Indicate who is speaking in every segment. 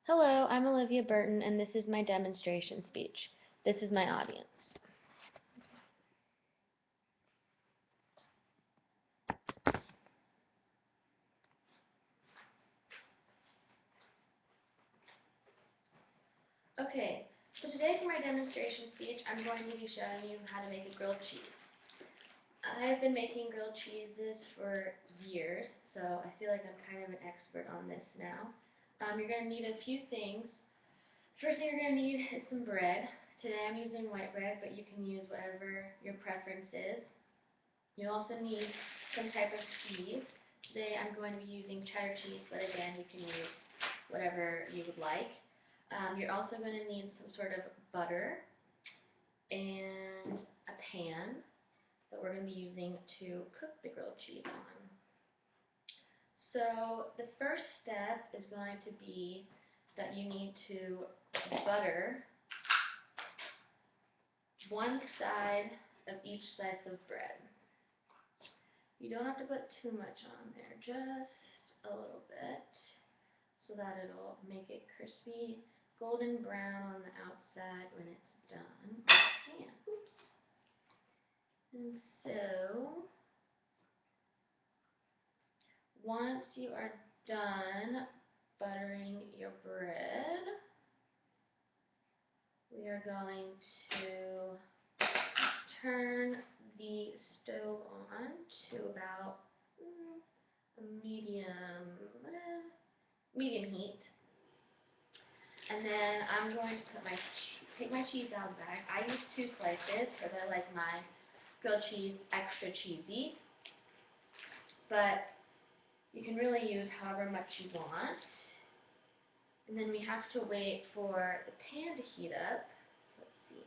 Speaker 1: Hello, I'm Olivia Burton, and this is my demonstration speech. This is my audience. Okay, so today for my demonstration speech, I'm going to be showing you how to make a grilled cheese. I've been making grilled cheeses for years, so I feel like I'm kind of an expert on this now. You're going to need a few things. First thing you're going to need is some bread. Today I'm using white bread, but you can use whatever your preference is. You also need some type of cheese. Today I'm going to be using cheddar cheese, but again, you can use whatever you would like. You're also going to need some sort of butter and a pan that we're going to be using to cook the grilled cheese on. So the first step is going to be that you need to butter one side of each slice of bread. You don't have to put too much on there, just a little bit, so that it'll make it crispy, golden brown on the outside when it's done. Oops. And so, once you are done buttering your bread, we are going to turn the stove on to about a medium heat. And then I'm going to take my cheese out of the bag. I use 2 slices because I like my grilled cheese extra cheesy. But you can really use however much you want. And then we have to wait for the pan to heat up. So let's see.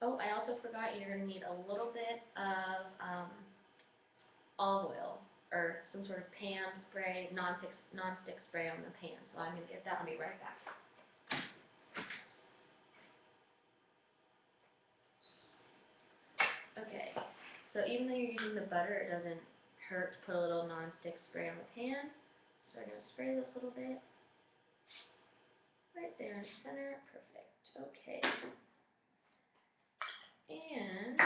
Speaker 1: Oh, I also forgot you're going to need a little bit of olive oil or some sort of pan spray, non-stick spray on the pan. So I'm going to get that. I'll be right back. Okay, so even though you're using the butter, it doesn't hurt to put a little non-stick spray on the pan. So we're going to spray this a little bit. Right there in the center. Perfect. Okay. And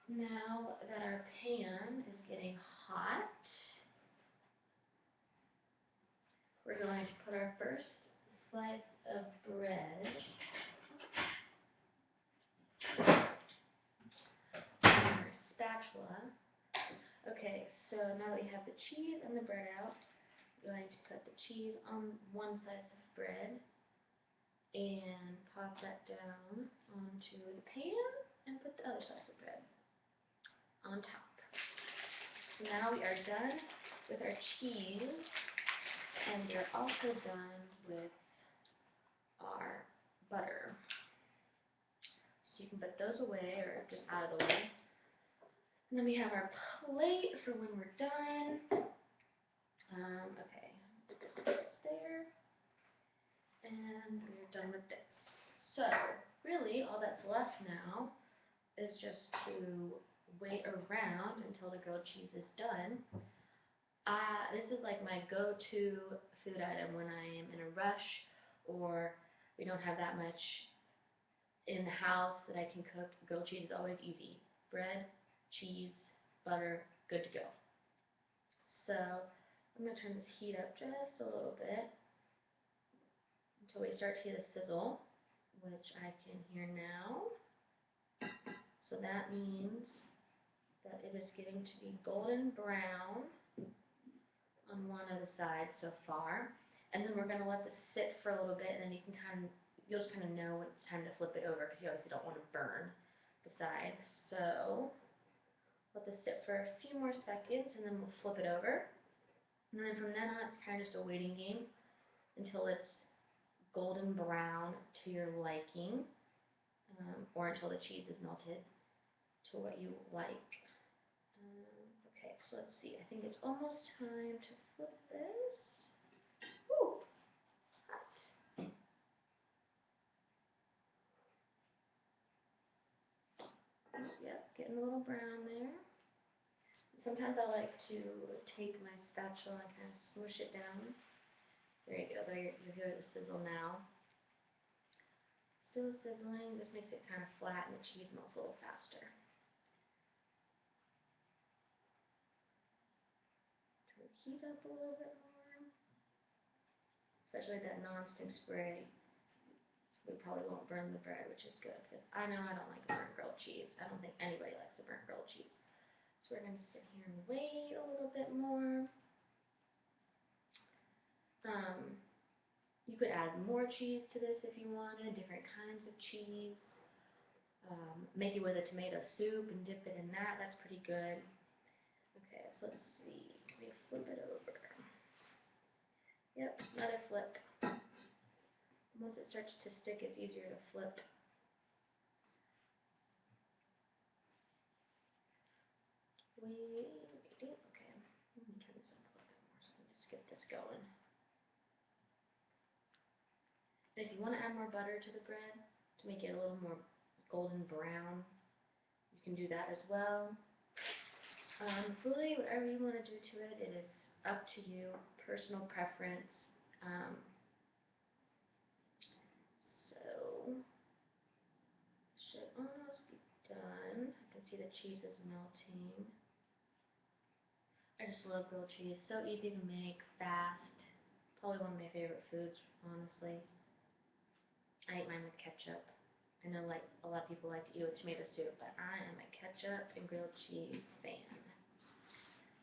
Speaker 1: now that our pan is getting hot, we're going to put our first slice of bread on our spatula. Okay, so now that we have the cheese and the bread out, we're going to put the cheese on one slice of bread and pop that down onto the pan and put the other slice of bread on top. So now we are done with our cheese, and we are also done with our butter. So you can put those away or just out of the way. And then we have our plate for when we're done. Okay, put this there. And we're done with this. So, really, all that's left now is just to wait around until the grilled cheese is done. This is like my go-to food item when I am in a rush or we don't have that much in the house that I can cook. Grilled cheese is always easy. Bread, cheese, butter, good to go. So I'm going to turn this heat up just a little bit until we start to hear the sizzle, which I can hear now. So that means that it is getting to be golden brown on one of the sides so far. And then we're going to let this sit for a little bit, and then you'll just kind of know when it's time to flip it over, because you obviously don't want to burn the side. So let this sit for a few more seconds, and then we'll flip it over. And then from then on, it's kind of just a waiting game until it's golden brown to your liking, or until the cheese is melted to what you like. Okay, so let's see. I think it's almost time to flip this. Woo! Hot. Yep, getting a little brown there. Sometimes I like to take my spatula and kind of smush it down There you go. There you hear the sizzle now. Still sizzling. This makes it kind of flat and the cheese melts a little faster. Turn the heat up a little bit more. Especially that non-stick spray. We probably won't burn the bread, which is good, because I know I don't like burnt grilled cheese. I don't think anybody likes the burnt grilled cheese. So we're going to sit here and wait a little bit more. You could add more cheese to this if you wanted, different kinds of cheese. Make it with a tomato soup and dip it in that. That's pretty good. Okay, so let's see. Can we flip it over? Yep, another flip. Once it starts to stick, it's easier to flip. Waiting. Okay, let me turn this up a little bit more so I can just get this going. If you want to add more butter to the bread to make it a little more golden brown, you can do that as well. Really, whatever you want to do to it, it is up to you, personal preference. So, should almost be done. I can see the cheese is melting. I just love grilled cheese. So easy to make, fast. Probably one of my favorite foods, honestly. I eat mine with ketchup. I know like a lot of people like to eat it with tomato soup, but I am a ketchup and grilled cheese fan.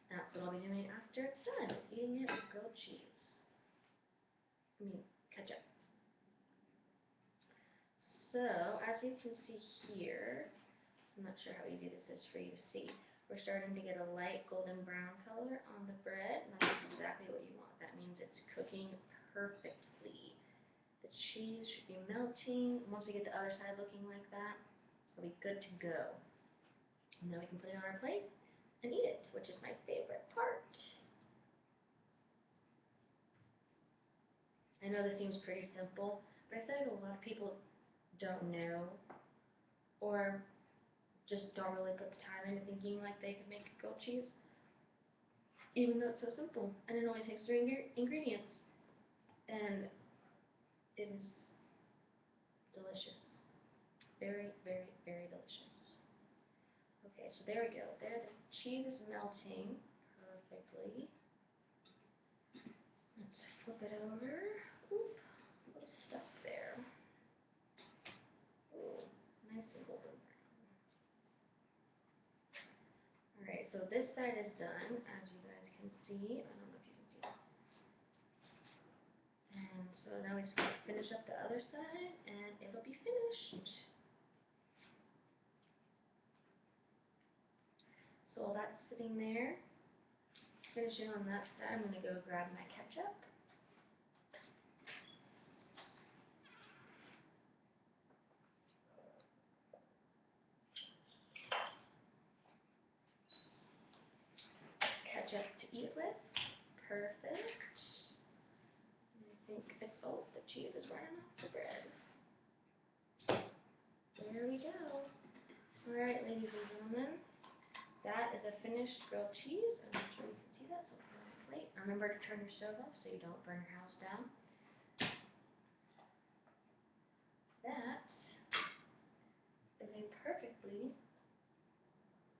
Speaker 1: That's what I'll be doing after it's done, is eating it with grilled cheese. Ketchup. So, as you can see here, I'm not sure how easy this is for you to see. We're starting to get a light golden brown color on the bread, and that's exactly what you want. That means it's cooking perfectly. The cheese should be melting. Once we get the other side looking like that, it'll be good to go. And then we can put it on our plate and eat it, which is my favorite part. I know this seems pretty simple, but I feel like a lot of people don't know or just don't really put the time into thinking like they could make grilled cheese, even though it's so simple. And it only takes 3 ingredients, and it is delicious. Very, very, very delicious. Okay, so there we go. There, the cheese is melting perfectly. Let's flip it over. Oop, a little stuck there. Ooh, nice and golden brown. Alright, so this side is done, as you guys can see. I don't know if you can see that. And so now we just gotta finish up the other side, and it'll be finished. So while that's sitting there, finishing on that side, I'm gonna go grab my ketchup. Ketchup to eat with. Perfect. And I think it's, oh, the cheese is running off the bread. There we go. Alright, ladies and gentlemen, that is a finished grilled cheese. I'm not sure you can see that, so I'll put it on the plate. Remember to turn your stove off so you don't burn your house down. That is a perfectly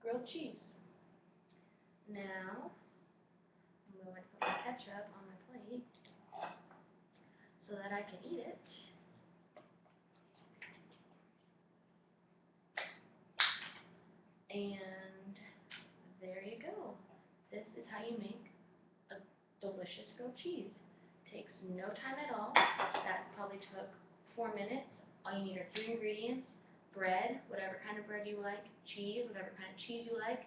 Speaker 1: grilled cheese. Now, I'm going to put my ketchup on my plate so that I can eat it. And there you go. This is how you make a delicious grilled cheese. Takes no time at all. That probably took 4 minutes. All you need are 3 ingredients: bread, whatever kind of bread you like; cheese, whatever kind of cheese you like,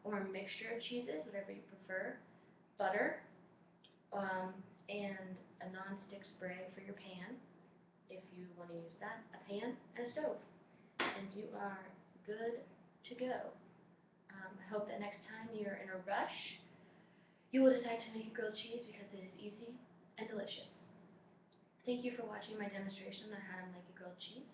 Speaker 1: or a mixture of cheeses, whatever you prefer; butter, and a non-stick spray for your pan, if you want to use that, a pan, and a stove. And you are good to go. I hope that next time you're in a rush, you will decide to make grilled cheese because it is easy and delicious. Thank you for watching my demonstration on how to make a grilled cheese.